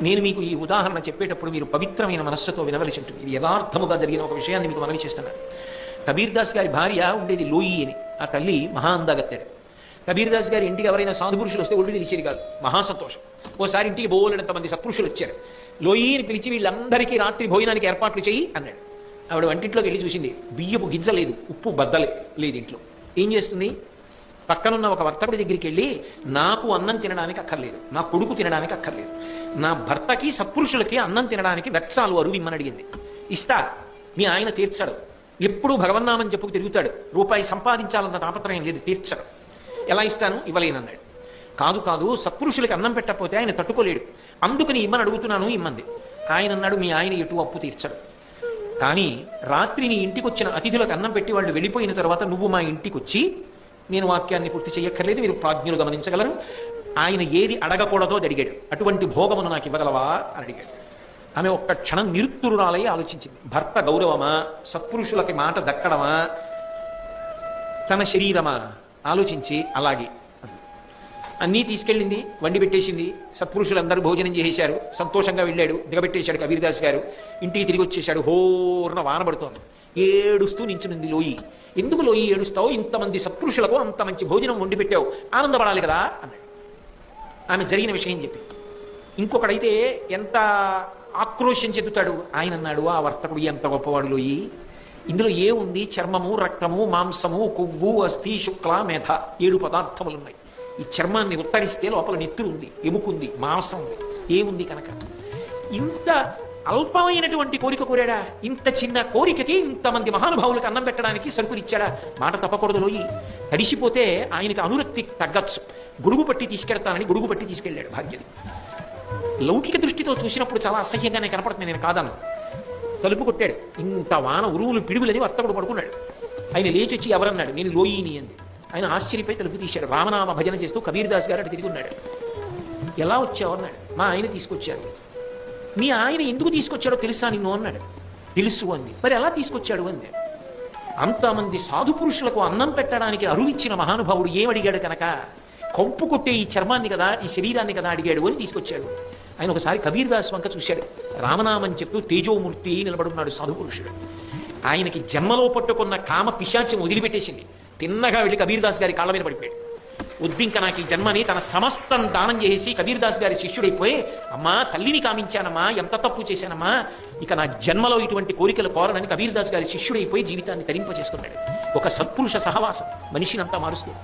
నేను మీకు ఈ ఉదాహరణ చెప్పేటప్పుడు మీరు పవిత్రమైన మనస్సుతో వినవలసి ఉంటుంది. ఇది యథార్థముగా జరిగిన ఒక విషయాన్ని మీకు మనవి చేస్తున్నాను. కబీర్ దాస్ గారి భార్య ఉండేది లోయి అని. ఆ తల్లి మహా అందగత్తెడు. కబీర్ దాస్ గారి ఇంటికి ఎవరైనా సాధు పురుషులు వస్తే ఒళ్ళు తెలిసేది కాదు, మహాసంతోషం. ఓసారి ఇంటికి బోలెడంతమంది సత్పురుషులు వచ్చారు. లోయిని పిలిచి వీళ్ళందరికీ రాత్రి భోజనానికి ఏర్పాట్లు చేయి అన్నాడు. ఆవిడ వంటింట్లోకి వెళ్ళి చూసింది, బియ్యపు గింజ లేదు, ఉప్పు బద్దలే లేదు ఇంట్లో. ఏం చేస్తుంది? పక్కనున్న ఒక వర్తకుడి దగ్గరికి వెళ్ళి, నాకు అన్నం తినడానికి అక్కర్లేదు, నా కొడుకు తినడానికి అక్కర్లేదు, నా భర్తకి సత్పురుషులకి అన్నం తినడానికి వెచ్చాలు అరువు ఇమ్మని అడిగింది. ఇస్తా, మీ ఆయన తీర్చడు, ఎప్పుడూ భగవన్నామని చెప్పుకు తిరుగుతాడు, రూపాయి సంపాదించాలన్న తాపత్రయం లేదు, తీర్చడు. ఎలా ఇస్తాను? ఇవ్వలేనన్నాడు. కాదు కాదు, సత్పురుషులకి అన్నం పెట్టకపోతే ఆయన తట్టుకోలేడు, అందుకని ఇమ్మని అడుగుతున్నాను, ఇమ్మంది. ఆయన అన్నాడు, మీ ఆయన ఎటు అప్పు తీర్చడు, కానీ రాత్రి నీ ఇంటికి వచ్చిన అతిథులకు అన్నం పెట్టి వాళ్ళు వెళ్ళిపోయిన తర్వాత నువ్వు మా ఇంటికి వచ్చి, నేను వాక్యాన్ని పూర్తి చేయక్కర్లేదు, మీరు ప్రాజ్ఞులు గమనించగలరు, ఆయన ఏది అడగకూడదో అడిగాడు, అటువంటి భోగమును నాకు ఇవ్వగలవా అని అడిగాడు. ఆమె ఒక్క క్షణం నిరుత్తురురాలై ఆలోచించింది. భర్త గౌరవమా, సత్పురుషులకి మాట దక్కడమా, తన శరీరమా ఆలోచించి అలాగే అన్నీ తీసుకెళ్ళింది, వండి పెట్టేసింది. సత్పురుషులందరూ భోజనం చేసేశారు, సంతోషంగా వెళ్ళాడు, దిగబెట్టేశాడు కబీర్ దాస్ గారు. ఇంటికి తిరిగి వచ్చేశాడు. హోర్న వాన పడుతోంది. ఏడుస్తూ నించునుంది లోయి. ఎందుకు లోయి ఏడుస్తావు? ఇంతమంది సత్పురుషులకు అంత మంచి భోజనం వండి పెట్టావు, ఆనందపడాలి కదా అన్నాడు. ఆమె జరిగిన విషయం చెప్పి. ఇంకొకడైతే ఎంత ఆక్రోశం చెందుతాడు. ఆయన అన్నాడు, ఆ వర్తకుడు ఎంత గొప్పవాడు లోయి, ఇందులో ఏముంది? చర్మము, రక్తము, మాంసము, కొవ్వు, అస్థి, శుక్ల, మేధ, 7 పదార్థములున్నాయి. ఈ చర్మాన్ని ఉత్తరిస్తే లోపల నెత్తురు ఉంది, ఎముకుంది, మాంసం ఉంది, ఏముంది కనుక? ఇంత అల్పమైనటువంటి కోరిక కోరాడా? ఇంత చిన్న కోరికకి ఇంతమంది మహానుభావులకు అన్నం పెట్టడానికి సరుకునిచ్చాడా? మాట తప్పకూడదు లోయి. తడిసిపోతే ఆయనకి అనురక్తి తగ్గచ్చు. గొడుగు పట్టి తీసుకెళ్తానని గొడుగు పట్టి తీసుకెళ్ళాడు భాగ్యని. లౌకిక దృష్టితో చూసినప్పుడు చాలా అసహ్యంగానే కనపడుతుంది, నేను కాదను. తలుపు కొట్టాడు. ఇంత వాన ఉరువులు పిడుగులని వర్తకుడు పడుకున్నాడు. ఆయన లేచి వచ్చి ఎవరన్నాడు? నేను లోయిని అంది. ఆయన ఆశ్చర్యపై తలుపు తీశాడు. రామనామ భజన చేస్తూ కబీర్ దాస్ గారు అటు తిరిగి ఉన్నాడు. ఎలా వచ్చావు అన్నాడు. మా ఆయన తీసుకొచ్చారు. మీ ఆయన ఎందుకు తీసుకొచ్చాడో తెలుసా నిన్ను అన్నాడు. తెలుసు అంది. మరి ఎలా తీసుకొచ్చాడు అంది. అంతమంది సాధు పురుషులకు అన్నం పెట్టడానికి అరువిచ్చిన మహానుభావుడు ఏమడిగాడు కనుక, కంపు కొట్టే ఈ చర్మాన్ని కదా, ఈ శరీరాన్ని కదా అడిగాడు అని తీసుకొచ్చాడు. ఆయన ఒకసారి కబీర్ దాస్ వంక చూశాడు. రామనామని చెప్తూ తేజోమూర్తి నిలబడున్నాడు సాధు పురుషుడు. ఆయనకి జన్మలో పట్టుకున్న కామ పిశాచం వదిలిపెట్టేసింది. తిన్నగా వెళ్ళి కబీర్ దాస్ గారి కాళ్ళ మీద పడిపోయాడు. ఉద్దింక నాకు ఈ జన్మని తన సమస్తం దానం చేసి కబీర్ దాస్ గారి శిష్యుడైపోయి, అమ్మా తల్లిని కామించానమ్మా, ఎంత తప్పు చేశానమ్మా, ఇక నా జన్మలో ఇటువంటి కోరికలు కోరనని కబీర్ దాస్ గారి శిష్యుడైపోయి జీవితాన్ని తరింపచేసుకున్నాడు. ఒక సత్పురుష సహవాసం మనిషినంతా మారుస్తుంది.